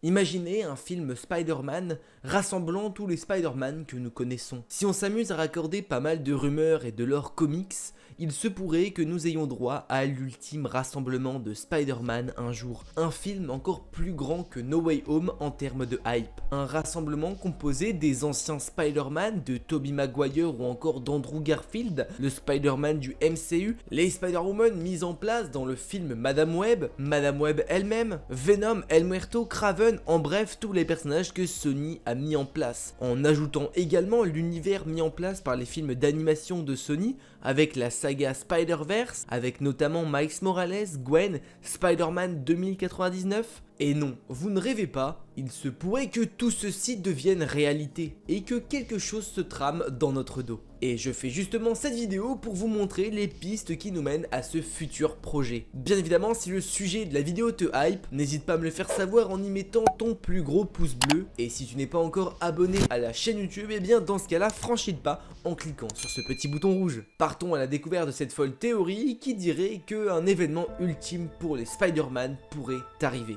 Imaginez un film Spider-Man rassemblant tous les Spider-Man que nous connaissons. Si on s'amuse à raccorder pas mal de rumeurs et de lore comics, il se pourrait que nous ayons droit à l'ultime rassemblement de Spider-Man un jour. Un film encore plus grand que No Way Home en termes de hype. Un rassemblement composé des anciens Spider-Man, de Tobey Maguire ou encore d'Andrew Garfield, le Spider-Man du MCU, les Spider-Woman mises en place dans le film Madame Web elle-même, Venom, El Muerto, Kraven, en bref tous les personnages que Sony a mis en place, en ajoutant également l'univers mis en place par les films d'animation de Sony avec la saga Spider-Verse, avec notamment Miles Morales, Gwen, Spider-Man 2099. Et non, vous ne rêvez pas, il se pourrait que tout ceci devienne réalité et que quelque chose se trame dans notre dos. Et je fais justement cette vidéo pour vous montrer les pistes qui nous mènent à ce futur projet. Bien évidemment, si le sujet de la vidéo te hype, n'hésite pas à me le faire savoir en y mettant ton plus gros pouce bleu. Et si tu n'es pas encore abonné à la chaîne YouTube, et bien dans ce cas-là, franchis le pas en cliquant sur ce petit bouton rouge. Partons à la découverte de cette folle théorie qui dirait qu'un événement ultime pour les Spider-Man pourrait arriver.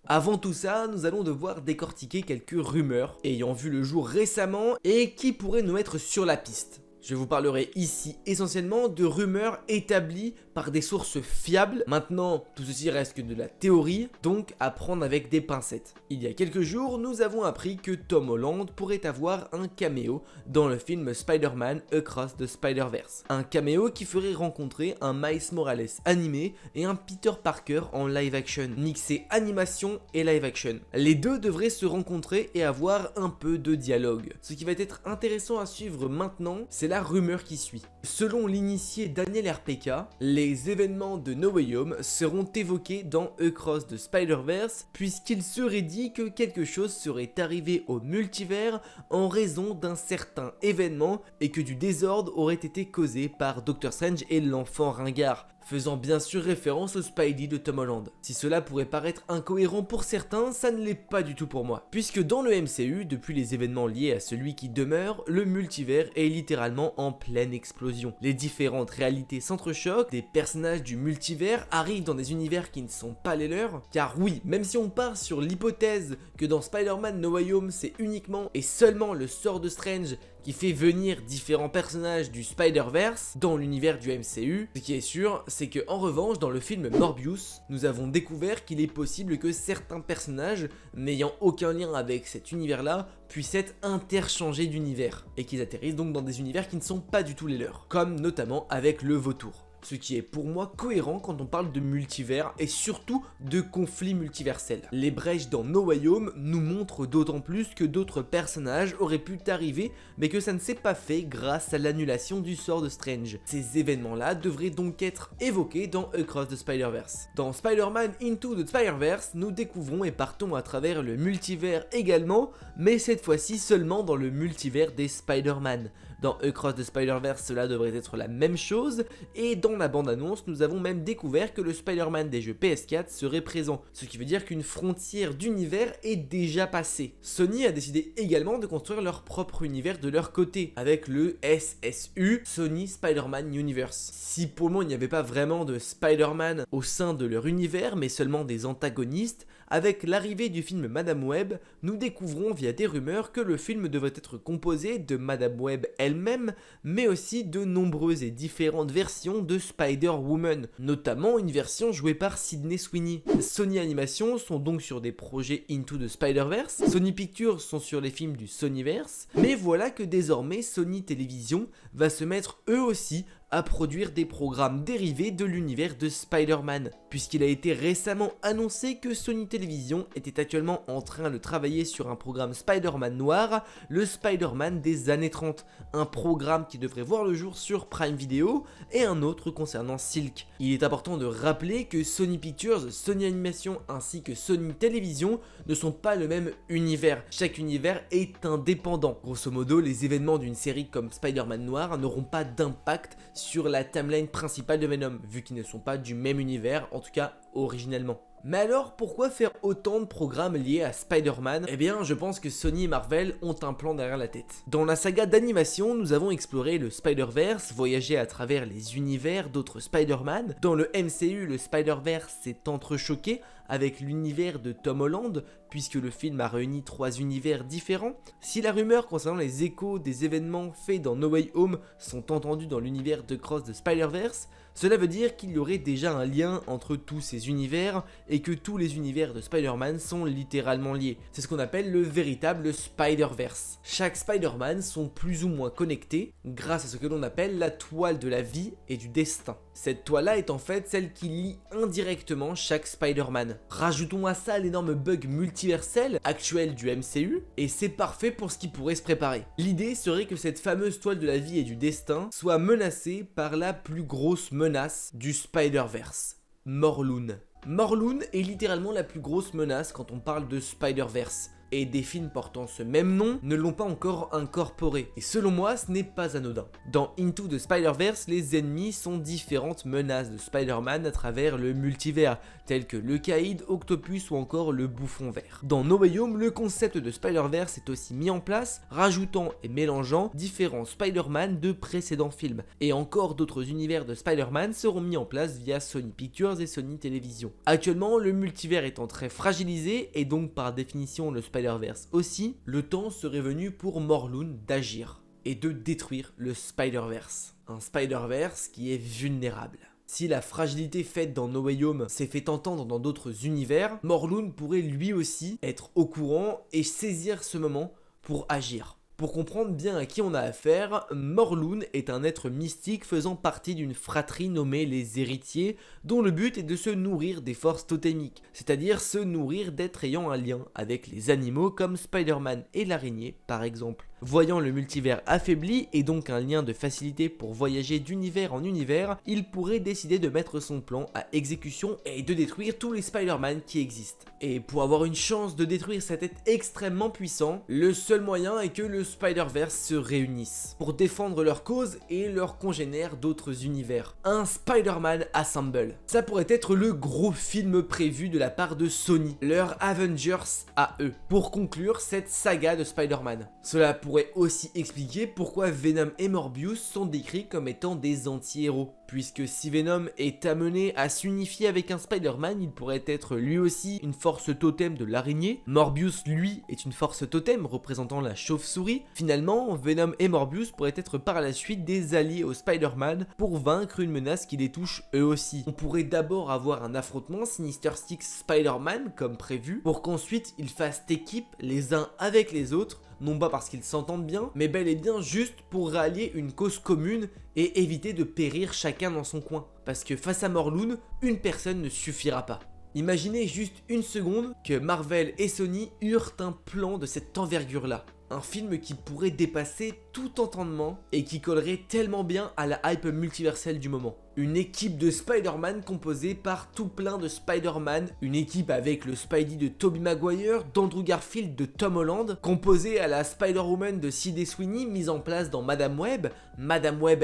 Avant tout ça, nous allons devoir décortiquer quelques rumeurs ayant vu le jour récemment et qui pourraient nous mettre sur la piste. Je vous parlerai ici essentiellement de rumeurs établies par des sources fiables. Maintenant, tout ceci reste que de la théorie, donc à prendre avec des pincettes. Il y a quelques jours, nous avons appris que Tom Holland pourrait avoir un caméo dans le film Spider-Man Across the Spider-Verse. Un caméo qui ferait rencontrer un Miles Morales animé et un Peter Parker en live action, mixé animation et live action. Les deux devraient se rencontrer et avoir un peu de dialogue. Ce qui va être intéressant à suivre maintenant, c'est la rumeur qui suit. Selon l'initié Daniel RPK, les événements de No Way Home seront évoqués dans Across the Spider-Verse puisqu'il serait dit que quelque chose serait arrivé au multivers en raison d'un certain événement et que du désordre aurait été causé par Doctor Strange et l'enfant ringard, faisant bien sûr référence au Spidey de Tom Holland. Si cela pourrait paraître incohérent pour certains, ça ne l'est pas du tout pour moi. Puisque dans le MCU, depuis les événements liés à celui qui demeure, le multivers est littéralement en pleine explosion. Les différentes réalités s'entrechoquent, des personnages du multivers arrivent dans des univers qui ne sont pas les leurs, car oui, même si on part sur l'hypothèse que dans Spider-Man No Way Home, c'est uniquement et seulement le sort de Strange qui fait venir différents personnages du Spider-Verse dans l'univers du MCU. Ce qui est sûr, c'est que en revanche, dans le film Morbius, nous avons découvert qu'il est possible que certains personnages n'ayant aucun lien avec cet univers-là puissent être interchangés d'univers et qu'ils atterrissent donc dans des univers qui ne sont pas du tout les leurs, comme notamment avec le vautour. Ce qui est pour moi cohérent quand on parle de multivers et surtout de conflits multiversels. Les brèches dans No Way Home nous montrent d'autant plus que d'autres personnages auraient pu arriver mais que ça ne s'est pas fait grâce à l'annulation du sort de Strange. Ces événements-là devraient donc être évoqués dans Across the Spider-Verse. Dans Spider-Man Into the Spider-Verse, nous découvrons et partons à travers le multivers également, mais cette fois-ci seulement dans le multivers des Spider-Man. Dans Across the Spider-Verse, cela devrait être la même chose, et dans la bande-annonce, nous avons même découvert que le Spider-Man des jeux PS4 serait présent, ce qui veut dire qu'une frontière d'univers est déjà passée. Sony a décidé également de construire leur propre univers de leur côté, avec le SSU, Sony Spider-Man Universe. Si pour le moment il n'y avait pas vraiment de Spider-Man au sein de leur univers, mais seulement des antagonistes, avec l'arrivée du film Madame Web, nous découvrons via des rumeurs que le film devrait être composé de Madame Web elle-même, mais aussi de nombreuses et différentes versions de Spider-Woman, notamment une version jouée par Sydney Sweeney. Sony Animation sont donc sur des projets Into the Spider-Verse, Sony Pictures sont sur les films du Sonyverse, mais voilà que désormais Sony Télévision va se mettre eux aussi à produire des programmes dérivés de l'univers de Spider-Man, puisqu'il a été récemment annoncé que Sony Télévision était actuellement en train de travailler sur un programme Spider-Man noir, le Spider-Man des années 30, un programme qui devrait voir le jour sur Prime Video et un autre concernant Silk. Il est important de rappeler que Sony Pictures, Sony Animation ainsi que Sony Télévision ne sont pas le même univers, chaque univers est indépendant. Grosso modo, les événements d'une série comme Spider-Man noir n'auront pas d'impact sur la timeline principale de Venom, vu qu'ils ne sont pas du même univers, en tout cas originellement. Mais alors, pourquoi faire autant de programmes liés à Spider-Man? Eh bien, je pense que Sony et Marvel ont un plan derrière la tête. Dans la saga d'animation, nous avons exploré le Spider-Verse, voyagé à travers les univers d'autres Spider-Man. Dans le MCU, le Spider-Verse s'est entrechoqué avec l'univers de Tom Holland, puisque le film a réuni 3 univers différents. Si la rumeur concernant les échos des événements faits dans No Way Home sont entendus dans l'univers de Cross de Spider-Verse, cela veut dire qu'il y aurait déjà un lien entre tous ces univers et que tous les univers de Spider-Man sont littéralement liés. C'est ce qu'on appelle le véritable Spider-Verse. Chaque Spider-Man sont plus ou moins connectés grâce à ce que l'on appelle la toile de la vie et du destin. Cette toile-là est en fait celle qui lie indirectement chaque Spider-Man. Rajoutons à ça l'énorme bug multiversel actuel du MCU et c'est parfait pour ce qui pourrait se préparer. L'idée serait que cette fameuse toile de la vie et du destin soit menacée par la plus grosse menace du Spider-Verse, Morlun. Morlun est littéralement la plus grosse menace quand on parle de Spider-Verse. Et des films portant ce même nom ne l'ont pas encore incorporé. Et selon moi, ce n'est pas anodin. Dans Into the Spider-Verse, les ennemis sont différentes menaces de Spider-Man à travers le multivers, tels que le Caïd, Octopus ou encore le Bouffon Vert. Dans No Way Home, le concept de Spider-Verse est aussi mis en place, rajoutant et mélangeant différents Spider-Man de précédents films. Et encore d'autres univers de Spider-Man seront mis en place via Sony Pictures et Sony Television. Actuellement, le multivers étant très fragilisé, et donc par définition le Spider-Verse aussi, le temps serait venu pour Morlun d'agir et de détruire le Spider-Verse. Un Spider-Verse qui est vulnérable. Si la fragilité faite dans No Way Home s'est fait entendre dans d'autres univers, Morlun pourrait lui aussi être au courant et saisir ce moment pour agir. Pour comprendre bien à qui on a affaire, Morlun est un être mystique faisant partie d'une fratrie nommée les Héritiers, dont le but est de se nourrir des forces totémiques, c'est-à-dire se nourrir d'êtres ayant un lien avec les animaux comme Spider-Man et l'araignée par exemple. Voyant le multivers affaibli et donc un lien de facilité pour voyager d'univers en univers, il pourrait décider de mettre son plan à exécution et de détruire tous les Spider-Man qui existent. Et pour avoir une chance de détruire cet être extrêmement puissant, le seul moyen est que le Spider-Verse se réunisse pour défendre leur cause et leurs congénères d'autres univers. Un Spider-Man Assemble. Ça pourrait être le gros film prévu de la part de Sony, leur Avengers à eux, pour conclure cette saga de Spider-Man. Cela pourrait aussi expliquer pourquoi Venom et Morbius sont décrits comme étant des anti-héros. Puisque si Venom est amené à s'unifier avec un Spider-Man, il pourrait être lui aussi une force totem de l'araignée. Morbius, lui, est une force totem représentant la chauve-souris. Finalement, Venom et Morbius pourraient être par la suite des alliés au Spider-Man pour vaincre une menace qui les touche eux aussi. On pourrait d'abord avoir un affrontement Sinister Six Spider-Man comme prévu, pour qu'ensuite ils fassent équipe les uns avec les autres, non pas parce qu'ils s'entendent bien, mais bel et bien juste pour rallier une cause commune et éviter de périr chacun dans son coin. Parce que face à Morlun, une personne ne suffira pas. Imaginez juste une seconde que Marvel et Sony eurent un plan de cette envergure-là. Un film qui pourrait dépasser tout entendement et qui collerait tellement bien à la hype multiverselle du moment. Une équipe de Spider-Man composée par tout plein de Spider-Man, une équipe avec le Spidey de Tobey Maguire, d'Andrew Garfield, de Tom Holland, composée à la Spider-Woman de Sydney Sweeney mise en place dans Madame Web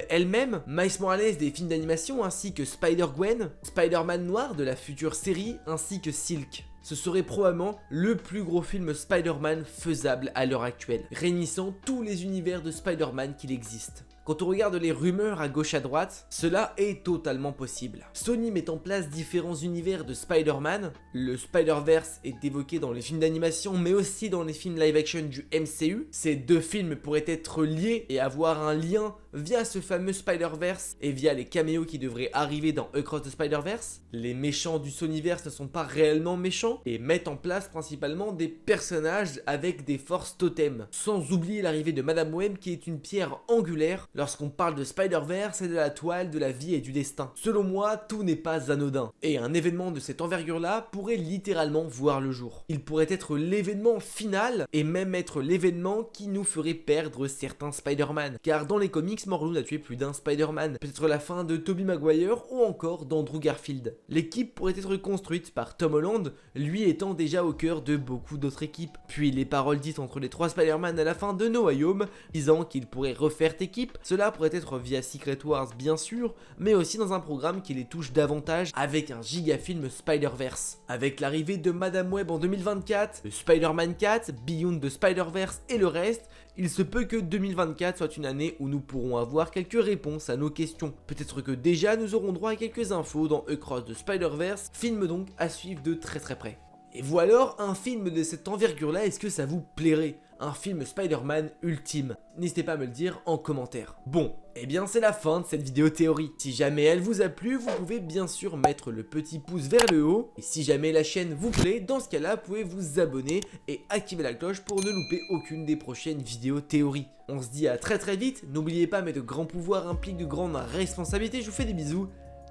elle-même, Miles Morales des films d'animation ainsi que Spider-Gwen, Spider-Man noir de la future série ainsi que Silk. Ce serait probablement le plus gros film Spider-Man faisable à l'heure actuelle, réunissant tous les univers de Spider-Man qu'il existe. Quand on regarde les rumeurs à gauche à droite, cela est totalement possible. Sony met en place différents univers de Spider-Man, le Spider-Verse est évoqué dans les films d'animation mais aussi dans les films live-action du MCU. Ces deux films pourraient être liés et avoir un lien via ce fameux Spider-Verse et via les caméos qui devraient arriver dans Across the Spider-Verse. Les méchants du Sonyverse ne sont pas réellement méchants et mettent en place principalement des personnages avec des forces totems. Sans oublier l'arrivée de Madame Web qui est une pierre angulaire lorsqu'on parle de Spider-Verse et de la toile de la vie et du destin. Selon moi, tout n'est pas anodin. Et un événement de cette envergure-là pourrait littéralement voir le jour. Il pourrait être l'événement final et même être l'événement qui nous ferait perdre certains Spider-Man. Car dans les comics, Phoenix Morlun a tué plus d'un Spider-Man, peut-être la fin de Tobey Maguire ou encore d'Andrew Garfield. L'équipe pourrait être construite par Tom Holland, lui étant déjà au cœur de beaucoup d'autres équipes. Puis les paroles dites entre les 3 Spider-Man à la fin de No Way Home, disant qu'il pourrait refaire équipe, cela pourrait être via Secret Wars bien sûr, mais aussi dans un programme qui les touche davantage avec un gigafilm Spider-Verse. Avec l'arrivée de Madame Web en 2024, de Spider-Man 4, Beyond the Spider-Verse et le reste, il se peut que 2024 soit une année où nous pourrons avoir quelques réponses à nos questions. Peut-être que déjà nous aurons droit à quelques infos dans Across the Spider-Verse, film donc à suivre de très près. Et vous alors, un film de cette envergure-là, est-ce que ça vous plairait? Un film Spider-Man ultime? N'hésitez pas à me le dire en commentaire. Bon, eh bien c'est la fin de cette vidéo théorie. Si jamais elle vous a plu, vous pouvez bien sûr mettre le petit pouce vers le haut. Et si jamais la chaîne vous plaît, dans ce cas-là, vous pouvez vous abonner et activer la cloche pour ne louper aucune des prochaines vidéos théorie. On se dit à très vite, n'oubliez pas, mais de grands pouvoirs impliquent de grandes responsabilités. Je vous fais des bisous,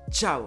ciao.